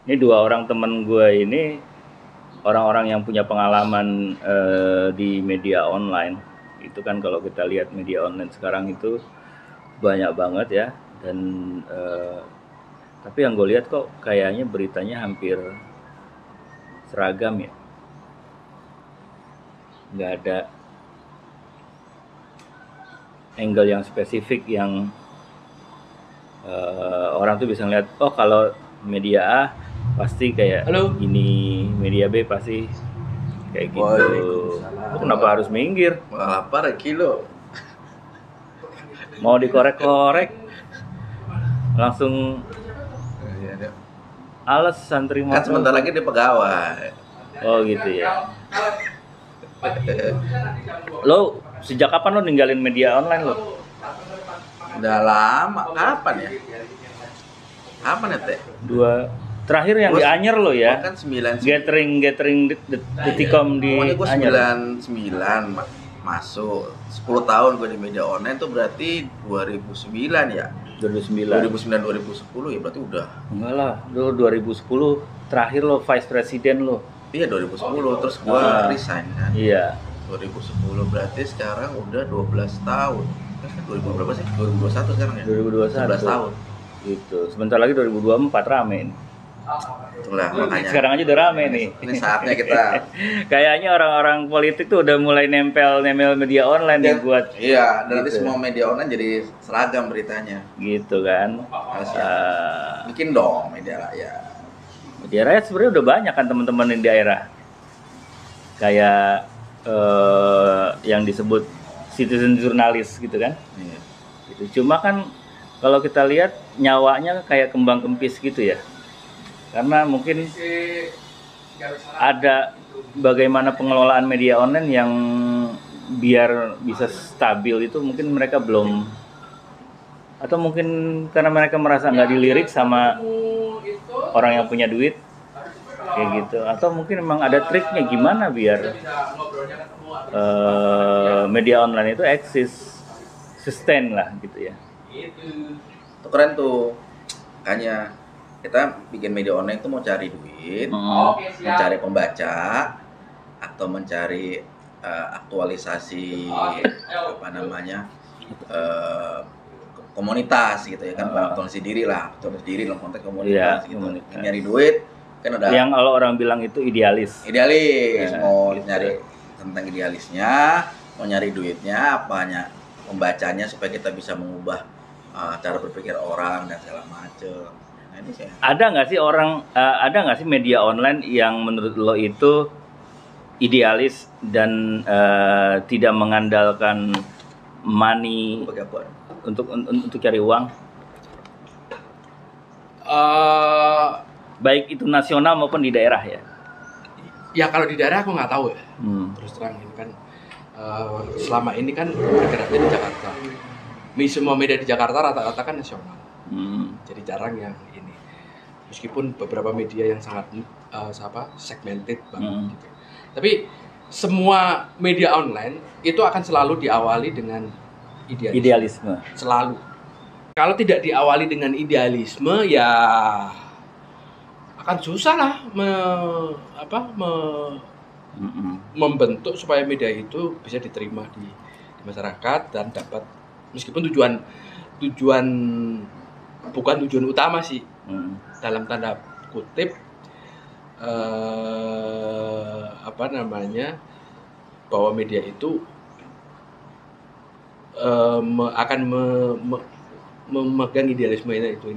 Ini dua orang temen gue ini orang-orang yang punya pengalaman di media online. Itu kan kalau kita lihat media online sekarang itu banyak banget ya. Dan tapi yang gue lihat kok kayaknya beritanya hampir seragam ya. Nggak ada angle yang spesifik yang orang tuh bisa ngeliat, oh kalau media A pasti kayak gini, media B pasti kayak gitu. Lu kenapa harus minggir? Lapar kilo. Mau dikorek-korek langsung alas santri Kan sebentar lagi dia pegawai. Oh gitu ya. Lo sejak kapan lo ninggalin media online lo? Udah lama. Kapan ya? Kapan ya Teh? Terakhir yang di Anyer lo ya? Kan 9. Gathering detikom di Anyer. Gue 99 masuk. 10 tahun gue di media online tuh berarti 2009 ya? 2009 2010 ya berarti udah. Enggak lah, lo 2010 terakhir lo vice president lo. Iya 2010 terus gue resign kan. Iya. 2010 berarti sekarang udah 12 tahun. 2000 berapa sih? 2021 sekarang ya? 2021. 11 tahun. Gitu. Sebentar lagi 2024 rame nih. Itulah makanya. Sekarang aja udah rame nih. Ini saatnya kita. Kayaknya orang-orang politik tuh udah mulai nempel media online nih buat. Iya, dan nanti semua media online jadi seragam beritanya. Gitu kan. Bikin dong media rakyat. Media rakyat sebenarnya udah banyak kan teman-teman di daerah. Kayak yang disebut citizen jurnalis gitu kan. Iya. Gitu. Cuma kan kalau kita lihat nyawanya kayak kembang kempis gitu ya. Karena mungkin ada bagaimana pengelolaan media online yang biar bisa stabil itu mungkin mereka belum, atau mungkin karena mereka merasa nggak dilirik sama orang yang punya duit kayak gitu, atau mungkin memang ada triknya gimana biar media online itu eksis, sustain lah gitu ya. Itu keren tuh, makanya kita bikin media online itu mau cari duit, mencari pembaca, atau mencari aktualisasi apa namanya komunitas gitu ya kan, aktualisasi diri lah, aktualisasi diri dalam konteks komunitas gitu. Komunitas. Nyari duit kan ada. Yang kalau orang bilang itu idealis. Mau gitu. Nyari tentang idealisnya, mau nyari duitnya, apanya pembacanya supaya kita bisa mengubah cara berpikir orang dan segala macam. Ada nggak sih media online yang menurut lo itu idealis dan tidak mengandalkan money untuk cari uang? Baik itu nasional maupun di daerah ya? Ya kalau di daerah aku nggak tahu ya. Terus terang ini kan selama ini kan bergeraknya di Jakarta. Semua media di Jakarta rata-rata kan nasional. Jadi jarang yang ini. Meskipun beberapa media yang sangat segmented banget gitu. Tapi semua media online itu akan selalu diawali dengan idealisme. Selalu. Kalau tidak diawali dengan idealisme ya akan susah lah membentuk supaya media itu bisa diterima di masyarakat dan dapat, meskipun tujuan bukan tujuan utama sih, dalam tanda kutip bahwa media itu akan memegang idealismenya itu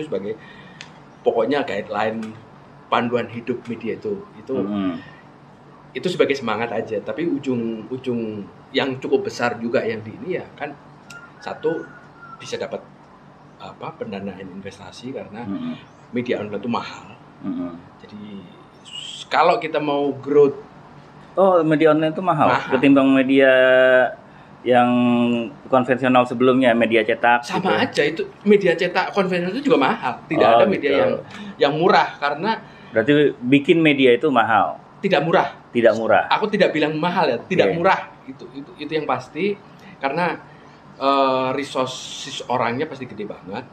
sebagai pokoknya guideline panduan hidup media itu sebagai semangat aja. Tapi ujung yang cukup besar juga yang di ini ya kan, satu bisa dapat pendanaan investasi karena media online itu mahal. Jadi kalau kita mau growth, media online itu mahal ketimbang media yang konvensional sebelumnya, media cetak. Sama gitu aja, itu media cetak konvensional itu juga mahal. Tidak ada media yang murah, karena berarti bikin media itu mahal. Tidak murah. Aku tidak bilang mahal ya, tidak murah. Itu yang pasti, karena resources orangnya pasti gede banget.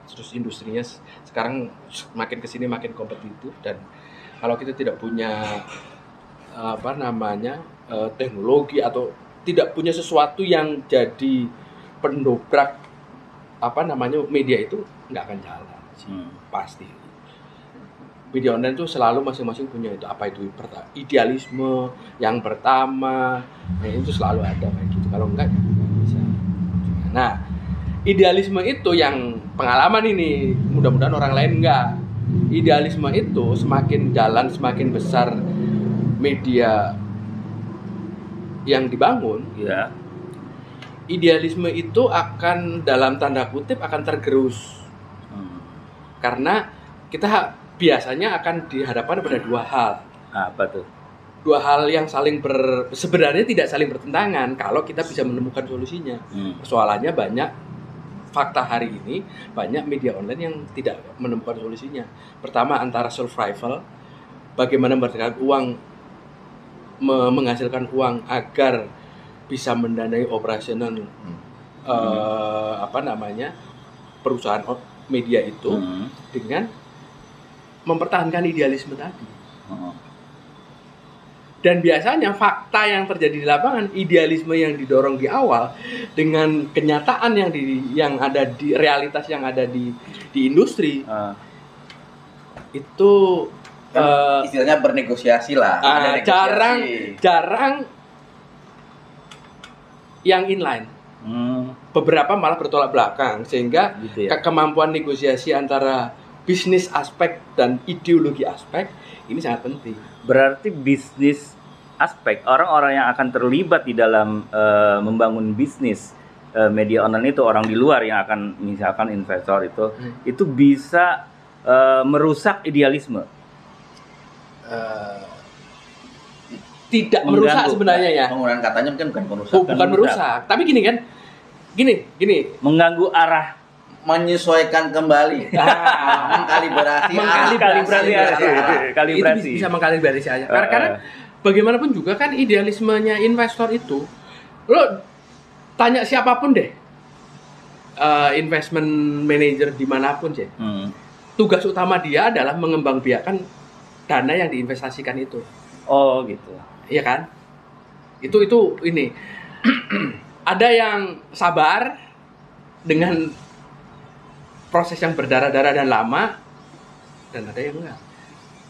terus industrinya sekarang makin kesini makin kompetitif, dan kalau kita tidak punya teknologi atau tidak punya sesuatu yang jadi pendobrak media itu nggak akan jalan sih, pasti. Media online itu selalu masing-masing punya itu, apa itu idealisme yang pertama, itu selalu ada kayak gitu. Kalau enggak bisa. Nah, idealisme itu yang pengalaman ini, mudah-mudahan orang lain enggak. Idealisme itu semakin jalan, semakin besar media yang dibangun, ya. Idealisme itu akan dalam tanda kutip akan tergerus. Karena kita biasanya akan dihadapkan pada dua hal. Apa tuh? Dua hal yang sebenarnya tidak saling bertentangan kalau kita bisa menemukan solusinya. Persoalannya banyak, fakta hari ini banyak media online yang tidak menemukan solusinya. Pertama, antara survival, bagaimana mendapatkan uang, menghasilkan uang agar bisa mendanai operasional perusahaan media itu dengan mempertahankan idealisme tadi. Dan biasanya fakta yang terjadi di lapangan, idealisme yang didorong di awal dengan kenyataan yang ada di realitas yang ada di industri itu istilahnya bernegosiasi lah. Jarang yang inline. Beberapa malah bertolak belakang, sehingga gitu ya? kemampuan negosiasi antara bisnis aspek dan ideologi aspek ini sangat penting. Berarti bisnis aspek, orang-orang yang akan terlibat di dalam membangun bisnis media online itu, orang di luar yang akan, misalkan investor itu bisa merusak idealisme. Tidak merusak sebenarnya ya. Penggunaan katanya mungkin bukan merusak. Bukan merusak, tapi gini kan, gini. Mengganggu arah, menyesuaikan kembali, mengkalibrasi. Itu bisa mengkalibrasi aja. Karena bagaimanapun juga kan idealismenya investor itu, lo tanya siapapun deh, investment manager dimanapun sih, tugas utama dia adalah mengembangbiakan dana yang diinvestasikan itu. Oh gitu. Iya kan? Itu ini. Ada yang sabar dengan proses yang berdarah-darah dan lama, dan ada yang enggak.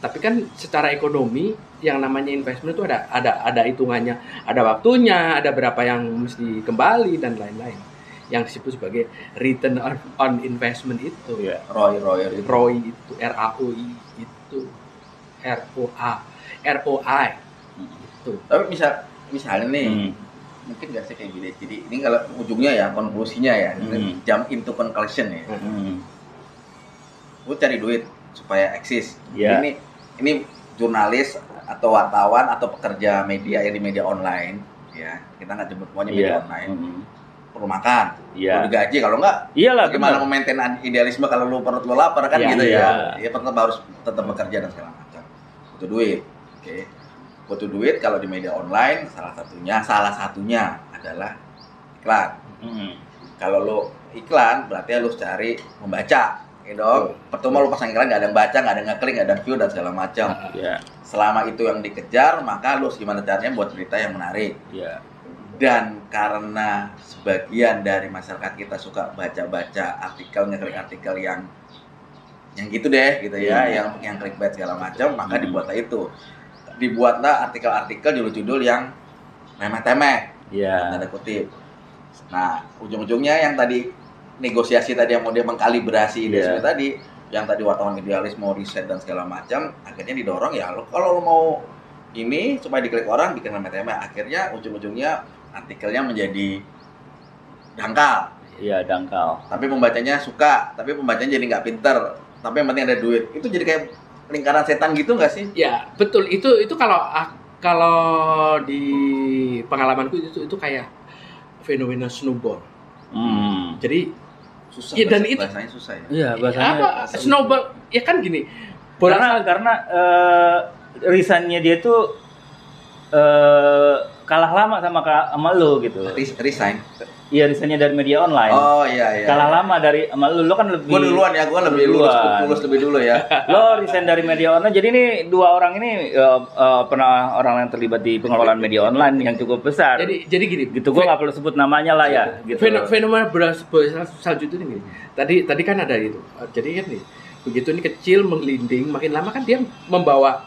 Tapi kan secara ekonomi yang namanya investment itu ada hitungannya, ada waktunya, ada berapa yang mesti kembali dan lain-lain. Yang disebut sebagai return on investment itu. Ya, ROI itu, ROI itu, ROI itu. Tapi misalnya nih, mungkin nggak sih kayak gini. Jadi ini kalau ujungnya ya, konklusinya ya, jump into conclusion ya. Gue cari duit supaya eksis. Yeah. Ini jurnalis atau wartawan atau pekerja media yang di media online, ya kita nggak jemput semuanya media online. Perlu makan, perlu digaji, kalau nggak, gimana memaintain idealisme kalau lu perut lu lapar kan gitu ya. Ya harus tetap bekerja dan segala macam. Butuh duit, oke. Butuh duit kalau di media online salah satunya adalah iklan. Kalau lu iklan berarti lu cari membaca, gitu dong. Pertama lu pasang iklan nggak ada yang baca, nggak ada yang ngeklik, nggak ada view dan segala macam. Selama itu yang dikejar, maka lu gimana caranya buat berita yang menarik. Dan karena sebagian dari masyarakat kita suka baca-baca artikel, ngeklik artikel yang gitu deh, gitu ya, yang clickbait segala macam, maka dibuatlah artikel-artikel judul-judul yang remeh-temeh, tanda kutip. Nah, ujung-ujungnya yang tadi negosiasi tadi yang mau dia mengkalibrasi idealisme tadi, yang tadi wartawan idealis mau riset dan segala macam, akhirnya didorong ya kalau lo mau ini supaya diklik orang bikin remeh-temeh, akhirnya ujung-ujungnya artikelnya menjadi dangkal. Iya, dangkal. Tapi pembacanya suka, tapi pembacanya jadi nggak pinter, tapi yang penting ada duit. Itu jadi kayak lingkaran setan gitu nggak sih? Ya betul, itu kalau di pengalamanku itu kayak fenomena snowball. Jadi susah, dan itu bahasanya susah ya. Iya, bahasanya snowball ya kan gini. Karena risannya dia tuh kalah lama sama lu gitu. Resign. Iya, resignnya dari media online. Oh iya. Kalah lama dari sama lu kan lebih. Gua duluan ya, gua lebih lulus lebih dulu ya. Lo resign dari media online. Jadi ini dua orang ini pernah orang yang terlibat di pengelolaan media online yang cukup besar. Jadi gini. Gitu, gua nggak perlu sebut namanya lah ya. Gitu. Fenomena bola salju itu nih. Tadi kan ada itu. Jadi kan nih, begitu ini kecil mengelinding, makin lama kan dia membawa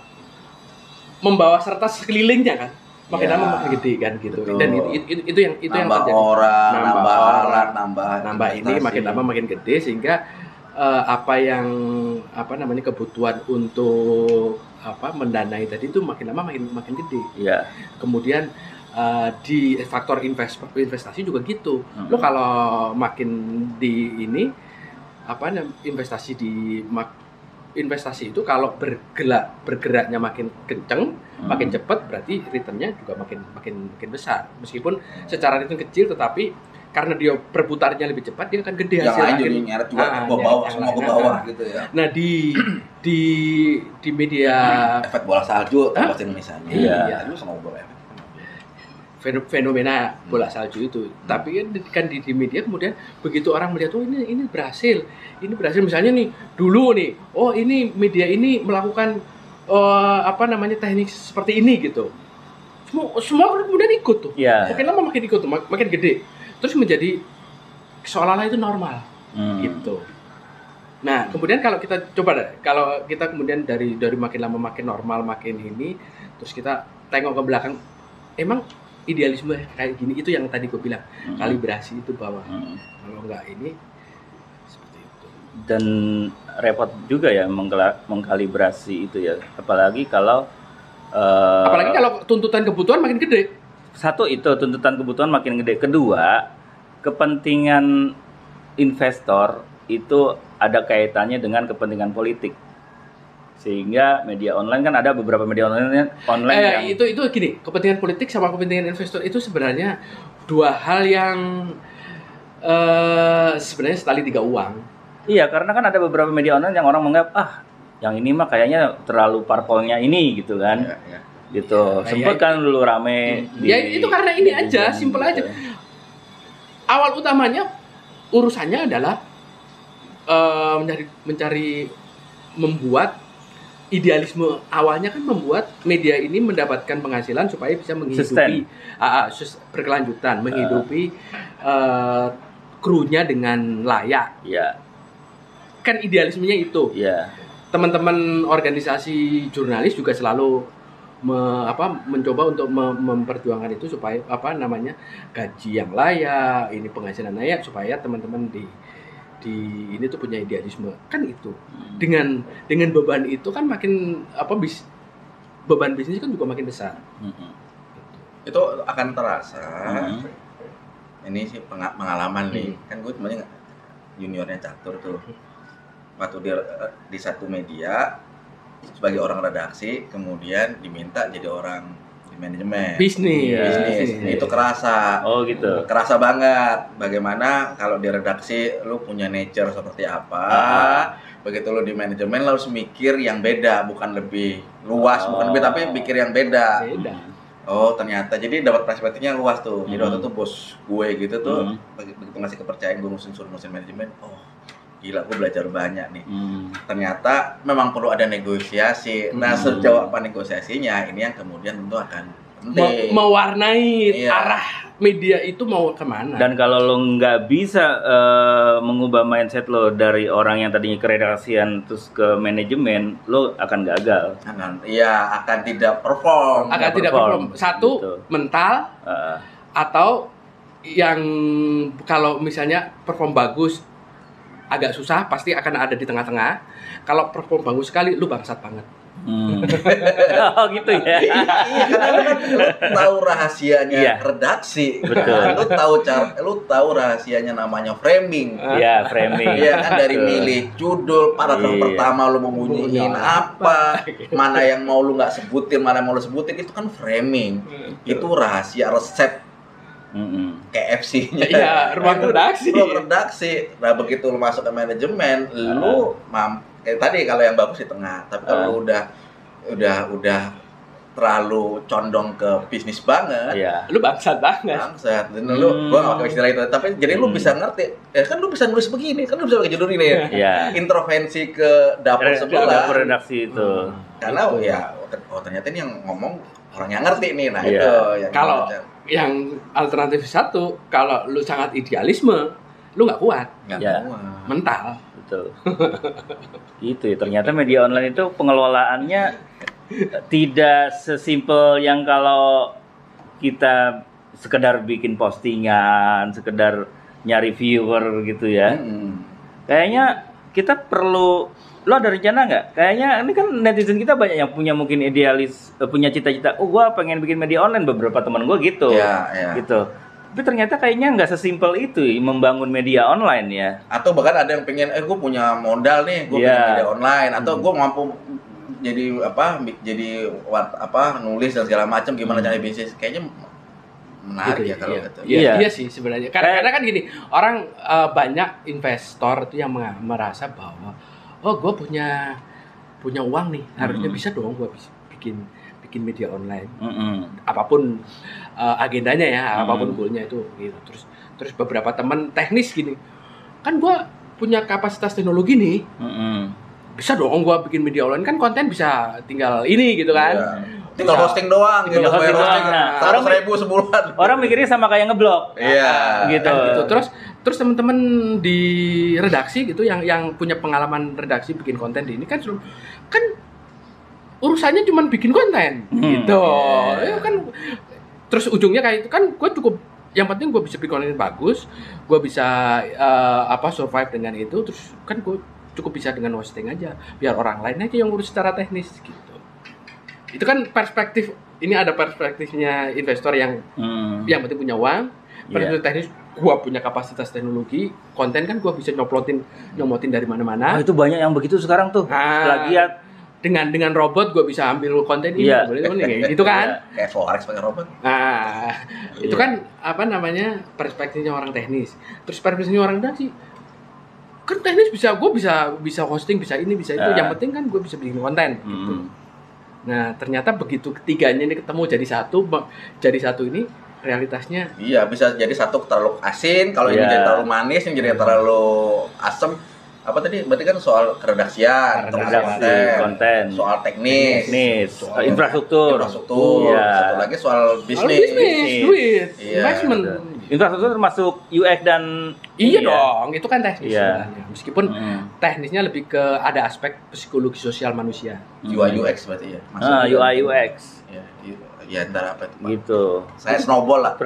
serta sekelilingnya kan. Makin lama makin gede kan gitu. Betul. Dan itu yang terjadi. Orang, nambah alat, nambah ini makin lama makin gede sehingga kebutuhan untuk mendanai tadi itu makin lama makin gede. Iya. Kemudian di faktor investasi juga gitu. Lo kalau makin di ini investasi itu kalau bergeraknya makin kenceng, makin cepat, berarti returnnya juga makin besar. Meskipun secara return kecil, tetapi karena dia berputarnya lebih cepat, dia akan gede hasil. Yang lain jadi nyeret juga ke bawah, semua ke bawah gitu ya. Nah di media efek bola salju bahasa Indonesianya. Iya. Itu sama bola efek. Fenomena bola salju itu, tapi kan di media kemudian begitu orang melihat ini berhasil misalnya nih dulu nih ini media ini melakukan teknik seperti ini gitu, semua kemudian ikut tuh, makin lama makin ikut tuh, makin gede, terus menjadi seolah-olah itu normal gitu. Nah kemudian kalau kita kemudian dari makin lama makin normal makin ini, terus kita tengok ke belakang, emang idealisme kayak gini itu yang tadi gue bilang, kalibrasi itu bawah. Kalau enggak ini seperti itu. Dan repot juga ya mengkalibrasi itu ya, apalagi kalau tuntutan kebutuhan makin gede. Satu itu tuntutan kebutuhan makin gede. Kedua, kepentingan investor itu ada kaitannya dengan kepentingan politik. Sehingga media online kan ada beberapa media online yang itu gini, kepentingan politik sama kepentingan investor itu sebenarnya dua hal yang sebenarnya setali tiga uang. Iya, karena kan ada beberapa media online yang orang menganggap yang ini mah kayaknya terlalu parpolnya ini gitu kan. Ya. Gitu. Sempet kan dulu rame itu karena ini aja, simpel aja. Awal utamanya urusannya adalah membuat idealisme awalnya kan membuat media ini mendapatkan penghasilan supaya bisa menghidupi berkelanjutan, menghidupi krunya dengan layak. Iya. Kan idealismenya itu. Iya. Teman-teman organisasi jurnalis juga selalu mencoba untuk memperjuangkan itu supaya gaji yang layak, ini penghasilan layak supaya teman-teman di ini tuh punya idealisme kan itu. Dengan beban itu kan makin beban bisnis kan juga makin besar. Itu akan terasa. Ini sih pengalaman nih. Kan gue sebenarnya juniornya Catur tuh. Waktu dia di satu media sebagai orang redaksi, kemudian diminta jadi orang manajemen bisnis. Itu kerasa. Oh gitu. Kerasa banget bagaimana kalau di redaksi lu punya nature seperti apa. Begitu lu di manajemen lu harus mikir yang beda, bukan lebih luas, bukan lebih tapi pikir yang beda. Oh ternyata jadi dapat perspektifnya luas tuh. Jadi waktu itu bos gue gitu tuh begitu ngasih kepercayaan gue suruh ngurusin manajemen. Oh gila, gue belajar banyak nih. Ternyata memang perlu ada negosiasi. Nah, sejauh apa negosiasinya, ini yang kemudian tentu akan penting. Mewarnai arah media itu mau kemana. Dan kalau lo nggak bisa mengubah mindset lo dari orang yang tadinya keredaksian terus ke manajemen, lo akan gagal. Akan tidak perform. Satu, gitu. Mental, atau yang kalau misalnya perform bagus, agak susah, pasti akan ada di tengah-tengah. Kalau perform bagus sekali, lu bangsat banget. Oh gitu ya. Iya, karena lu tahu rahasianya redaksi. Betul. Lu tahu rahasianya namanya framing. Iya, framing. Iya kan, dari milih judul, paragraf pertama lu mau bunyiin apa, mana yang mau lu nggak sebutin, mana yang mau lu sebutin, itu kan framing. Itu rahasia resep. KFC-nya. Iya, ruang redaksi. Nah, begitu lu masuk ke manajemen, lu tadi kalau yang bagus di tengah, tapi kalau lu udah terlalu condong ke bisnis banget, lu bangsat banget. Bangsat. Dan lu gua enggak pakai istilah itu, tapi jadi lu bisa ngerti. Kan lu bisa nulis begini, kan lu bisa pakai judul ini ya. Intervensi ke dapur sebelah. Dapur redaksi itu. Karena ternyata ini yang ngomong orang yang ngerti nih. Nah, itu yang kalau yang alternatif satu, kalau lu sangat idealisme, lu nggak kuat. Mental. Betul. Itu ya, ternyata media online itu pengelolaannya tidak sesimpel yang kalau kita sekedar bikin postingan, sekedar nyari viewer gitu ya. Kayaknya kita perlu, lo ada rencana nggak? Kayaknya ini kan netizen kita banyak yang punya mungkin idealis, punya cita-cita. Gue pengen bikin media online, beberapa teman gue gitu, gitu. Tapi ternyata kayaknya nggak sesimpel itu membangun media online ya. Atau bahkan ada yang pengen, gue punya modal nih, gue bikin media online, atau gue mampu jadi nulis dan segala macam, gimana cara bisnis. Kayaknya menarik gitu, kalau gitu. Iya sih sebenarnya. Karena kan gini, orang banyak investor itu yang merasa bahwa gue punya uang nih, harusnya bisa dong gue bikin media online. Apapun agendanya ya, apapun goalnya itu gitu. Terus beberapa teman teknis gini, kan gue punya kapasitas teknologi nih, bisa dong gue bikin media online, kan konten bisa tinggal ini gitu kan. Tinggal hosting doang gitu. Hosting doang. Nah, 100.000 sebulan. Orang mikirnya sama kayak ngeblog. Gitu. Terus teman-teman di redaksi gitu yang punya pengalaman redaksi bikin konten di ini kan urusannya cuma bikin konten gitu. Ya kan terus ujungnya kayak itu kan gue cukup, yang penting gue bisa bikin konten bagus, gue bisa survive dengan itu, terus kan gue cukup bisa dengan hosting aja, biar orang lain aja yang urus secara teknis gitu. Itu kan perspektif, ini ada perspektifnya investor yang penting punya uang, perspektif teknis gua punya kapasitas teknologi, konten kan gua bisa nyomotin dari mana-mana. Itu banyak yang begitu sekarang tuh. Plagiat dengan robot gua bisa ambil konten ini, gitu kan? Kayak Forex pakai robot. Nah, itu kan perspektifnya orang teknis. Terus perspektifnya orang redaksi, kan teknis gue bisa hosting, bisa ini, bisa itu. Yang penting kan gue bisa bikin konten gitu. Nah, ternyata begitu ketiganya ini ketemu jadi satu ini realitasnya. Iya, bisa jadi satu terlalu asin, kalau ini jadi terlalu manis, ini jadi terlalu asam. Apa tadi? Berarti kan soal keredaksian, konten, soal teknis, soal infrastruktur. Satu lagi soal bisnis, duit, investment. Infrastruktur termasuk UX dan dong, itu kan teknis sebenarnya. Meskipun teknisnya lebih ke ada aspek psikologi sosial manusia. UI UX berarti ya. UI UX. Ya antara apa itu? Gitu. Saya snowball lah.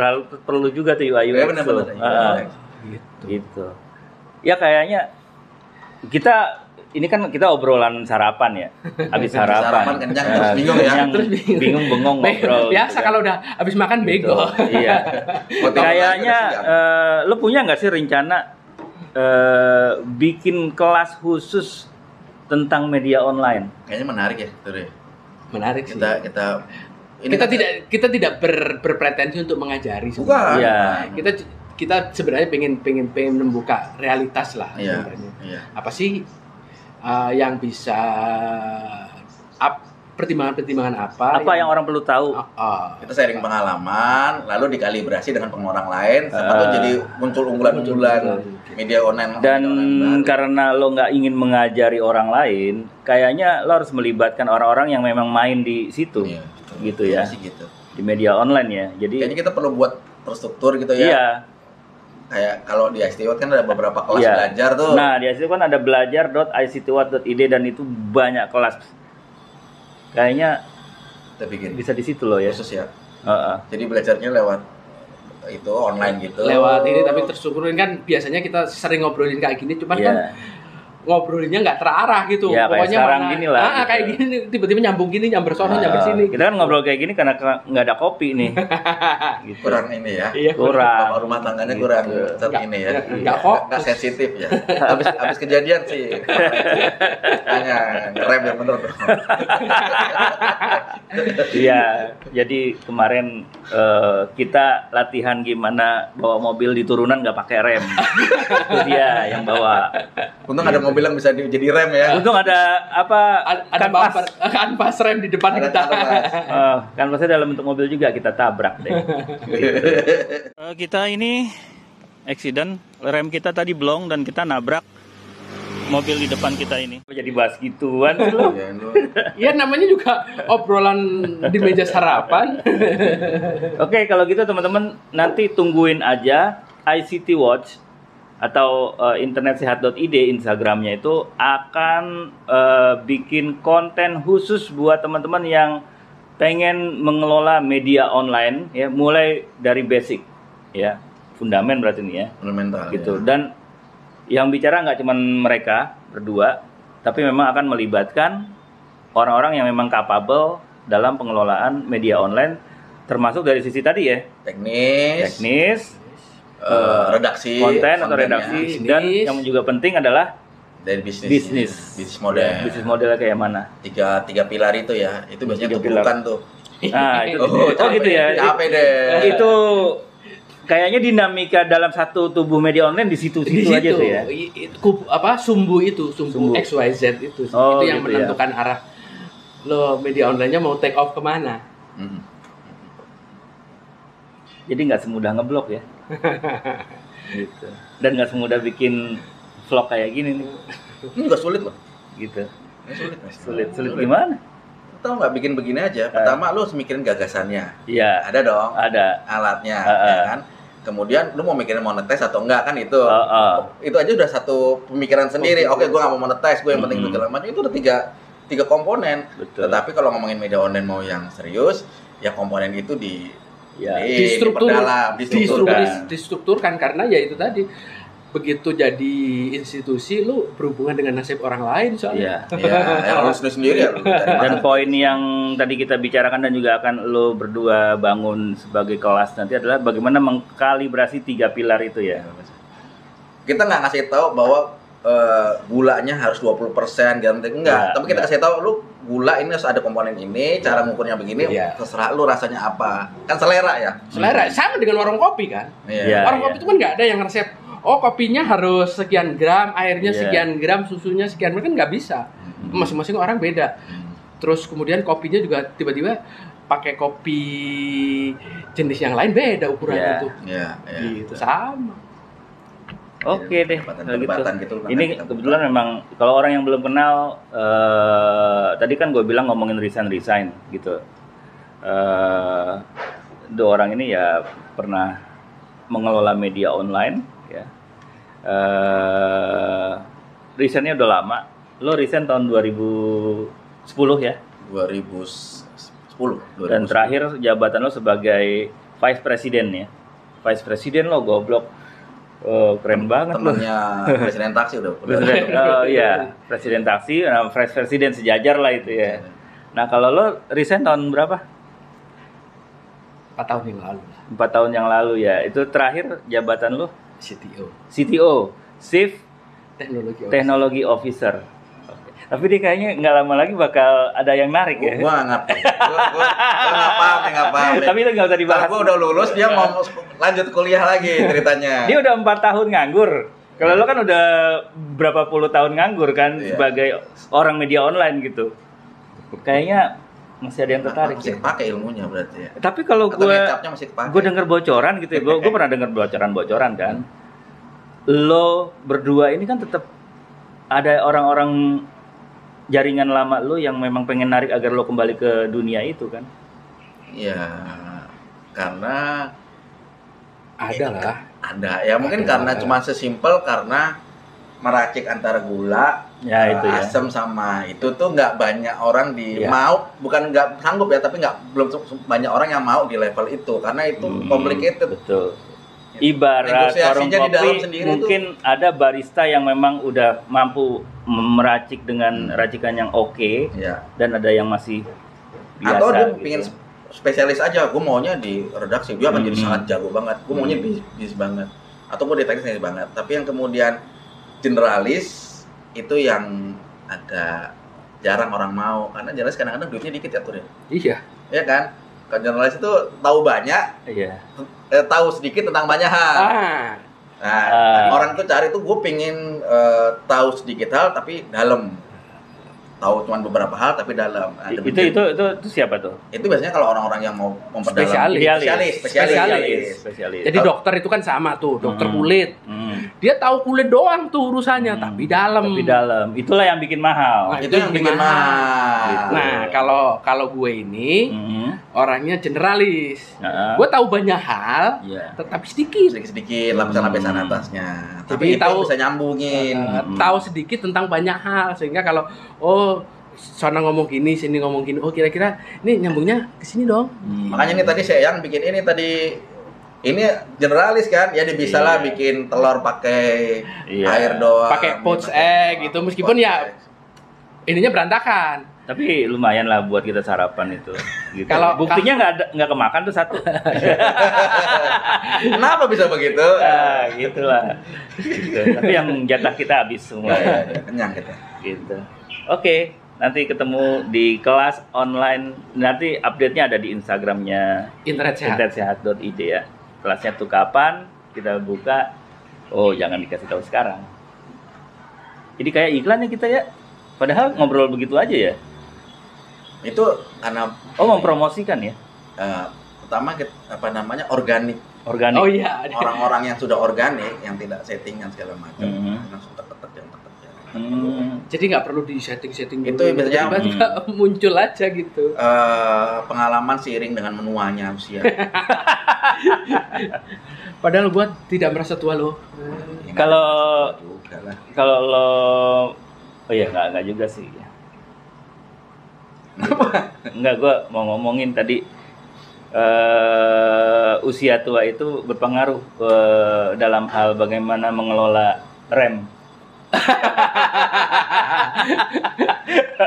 Perlu juga tuh UI UX. Benar-benar. Gitu. Ya kayaknya kita obrolan sarapan ya. Habis sarapan kenyang terus bingung ya. Bingung bengong ngobrol. Biasa gitu, kalau udah habis makan bego. Iya. Kayaknya lu punya enggak sih rencana bikin kelas khusus tentang media online? Kayaknya menarik ya, Ture. Menarik sih. Kita tidak berpretensi untuk mengajari. Bukan. Iya. Kita sebenarnya pengen membuka realitas lah sebenarnya. Apa sih yang bisa pertimbangan-pertimbangan apa yang orang perlu tahu? Kita sharing pengalaman, lalu dikalibrasi dengan orang lain, atau jadi muncul unggulan-unggulan media online. Dan karena lo nggak ingin mengajari orang lain, kayaknya lo harus melibatkan orang-orang yang memang main di situ, gitu ya. Gitu. Di media online ya. Jadi kayaknya kita perlu buat terstruktur gitu ya. Iya. Kayak kalau di ICTWatt kan ada beberapa kelas belajar tuh. Nah, di ICTWatt kan ada belajar.ictwatt.id dan itu banyak kelas. Kayaknya kita bikin bisa di situ loh ya. Khusus ya. Jadi belajarnya lewat itu online gitu. Lewat ini tapi terstrukturin kan biasanya kita sering ngobrolin kayak gini, cuman kan ngobrolinnya nggak terarah gitu. Ya, pokoknya sekarang gini lah. Kayak gini tiba-tiba nyambung gini, nyamber sono, nyamber sini. Kita kan ngobrol kayak gini karena nggak ada kopi nih. Gitu. Kurang ini ya. Iya, kurang. Bapak rumah tangganya gitu. Kurang ini ya. Nggak sensitif ya. Habis kejadian sih. Hanya ngerem yang bener. Iya. Jadi kemarin kita latihan gimana bawa mobil di turunan nggak pakai rem. Itu dia yang bawa. Untung ada mobil bilang bisa jadi rem ya. Untung ada apa? Ada bumper, kanvas rem di depan kita. Kanvasnya dalam bentuk mobil juga kita tabrak deh. Gitu. Kita ini accident, rem kita tadi blong dan kita nabrak mobil di depan kita ini. Jadi bahas gituan sih lo. Ya namanya juga obrolan di meja sarapan. Oke, kalau gitu teman-teman nanti tungguin aja ICT Watch atau internetsehat.id Instagramnya itu akan bikin konten khusus buat teman-teman yang pengen mengelola media online ya, mulai dari basic ya, fundament berarti ini ya, fundamental gitu. Ya. Dan yang bicara nggak cuma mereka berdua, tapi memang akan melibatkan orang-orang yang memang capable dalam pengelolaan media online, termasuk dari sisi tadi ya, teknis, redaksi, konten atau redaksi, dan yang juga penting adalah dari bisnis model. Bisnis modelnya kayak mana? Tiga pilar itu ya, itu biasanya tubuhkan tuh. Nah, itu gitu ya. Capek deh. Itu kayaknya dinamika dalam satu tubuh media online di situ-situ aja tuh ya. Sumbu XYZ itu. Itu yang gitu menentukan ya. Arah lo media online-nya mau take off kemana. Jadi nggak semudah ngeblok ya. Gitu. Dan nggak semudah bikin vlog kayak gini nih. Ini juga sulit loh. Gitu. Sulit gimana? Tahu nggak, bikin begini aja. Pertama lu harus mikirin gagasannya. Iya. Ada dong. Ada. Alatnya, ya kan. Kemudian lu mau mikirin monetize atau enggak kan itu. Itu aja udah satu pemikiran sendiri. Oke, gue nggak mau monetize, gue yang penting segala macam. Itu udah tiga komponen. Betul. Tetapi kalau ngomongin media online mau yang serius, ya komponen itu distrukturkan karena ya itu tadi. Begitu jadi institusi lu berhubungan dengan nasib orang lain soalnya. Iya, yang lu sendiri ya. Dan poin yang tadi kita bicarakan dan juga akan lu berdua bangun sebagai kelas nanti adalah bagaimana mengkalibrasi 3 pilar itu ya. Kita nggak ngasih tahu bahwa gulanya harus 20% gitu, enggak. Tapi kita kasih tahu lu gula ini harus ada komponen ini, cara ngukurnya begini, terserah lu rasanya apa. Kan selera ya. Selera sama dengan warung kopi kan. Warung kopi itu kan nggak ada yang resep. Oh, kopinya harus sekian gram, airnya sekian gram, susunya sekian gram, kan nggak bisa. Masing-masing orang beda. Terus kemudian kopinya juga tiba-tiba pakai kopi jenis yang lain beda ukurannya tuh. Gitu sama. Oke deh, gitu. Ini kebetulan memang kalau orang yang belum kenal, tadi kan gue bilang ngomongin resign gitu. Dua orang ini ya pernah mengelola media online. Ya. Resignnya udah lama. Lo resign tahun 2010 ya? 2010. Dan terakhir jabatan lo sebagai Vice President ya? Vice President lo goblok. Keren banget lo. Temennya Presiden Taksi udah. Iya, Presiden Taksi, Vice President sejajar lah itu ya. Nah kalau lo resign tahun berapa? 4 tahun yang lalu. 4 tahun yang lalu ya. Itu terakhir jabatan lo? CTO, Chief Technology Officer. Tapi dia kayaknya nggak lama lagi bakal ada yang narik ya. Gua nggak paham. Tapi itu nggak usah dibahas. Gua udah lulus, dia mau lanjut kuliah lagi ceritanya. Dia udah 4 tahun nganggur. Kalau lo kan udah berapa puluh tahun nganggur kan sebagai orang media online gitu. Kayaknya masih ada yang tertarik. Masih pakai ilmunya berarti ya. Tapi kalau gue denger bocoran gitu ya, gue pernah denger bocoran kan. Lo berdua ini kan tetap ada orang-orang jaringan lama lo yang memang pengen narik agar lo kembali ke dunia itu kan? Iya, karena ada ya mungkin karena cuma sesimpel karena meracik antara gula, asam sama itu tuh nggak banyak orang bukan nggak sanggup ya, tapi belum banyak orang yang mau di level itu karena itu complicated. Betul. Ibarat warung kopi mungkin ada barista yang memang udah mampu meracik dengan racikan yang oke, dan ada yang masih biasa. Atau dia gitu. pengen spesialis aja, gue maunya di redaksi, dia akan jadi sangat jago banget. Gue maunya bisnis banget, atau gue di teknis banget. Tapi yang kemudian generalis itu yang agak jarang orang mau, karena generalis kadang-kadang duitnya dikit ya tuh ya. Iya kan? Kalau generalis itu tahu banyak, tahu sedikit tentang banyak hal. Nah, orang tuh cari tuh gue pengen tahu sedikit hal tapi dalam. Tahu cuma beberapa hal tapi dalam. Nah, itu siapa tuh? Itu biasanya kalau orang-orang yang mau memperdalam. Spesialis. Jadi dokter itu kan sama tuh, dokter kulit. Dia tahu kulit doang tuh urusannya, tapi dalam. Itulah yang bikin mahal. Nah, itu yang bikin mahal. Gitu. Nah, kalau gue ini orangnya generalis. Gue tahu banyak hal, tetapi sedikit lapisan atasnya. Tapi itu bisa nyambungin. Tahu sedikit tentang banyak hal, sehingga kalau sana ngomong gini, sini ngomong gini, kira-kira ini nyambungnya ke sini dong. Makanya nih tadi saya yang bikin ini ini generalis kan, ya dia bisa lah bikin telur pakai air doang, pakai poached egg gitu, meskipun ininya berantakan. Tapi lumayan lah buat kita sarapan itu. Gitu. Kalau buktinya nggak kemakan tuh satu. Kenapa bisa begitu? Gitulah. Gitu. Tapi yang jatah kita habis semua. Kenyang kita. Gitu. Oke, nanti ketemu di kelas online. Nanti update-nya ada di Instagramnya internetsehat.id ya. Kelasnya tuh kapan? Kita buka. Jangan dikasih tahu sekarang. Jadi kayak iklan ya kita ya. Padahal ngobrol begitu aja ya. Itu karena mempromosikan ya. Pertama organik. Oh iya. Orang-orang yang sudah organik, yang tidak settingan segala macam, langsung terkerja. Jadi nggak perlu di setting itu biasanya muncul aja gitu. Pengalaman seiring dengan menuanya usia. Padahal gua tidak merasa tua loh. Kalau lo nggak juga sih. Enggak, gua mau ngomongin tadi usia tua itu berpengaruh dalam hal bagaimana mengelola rem.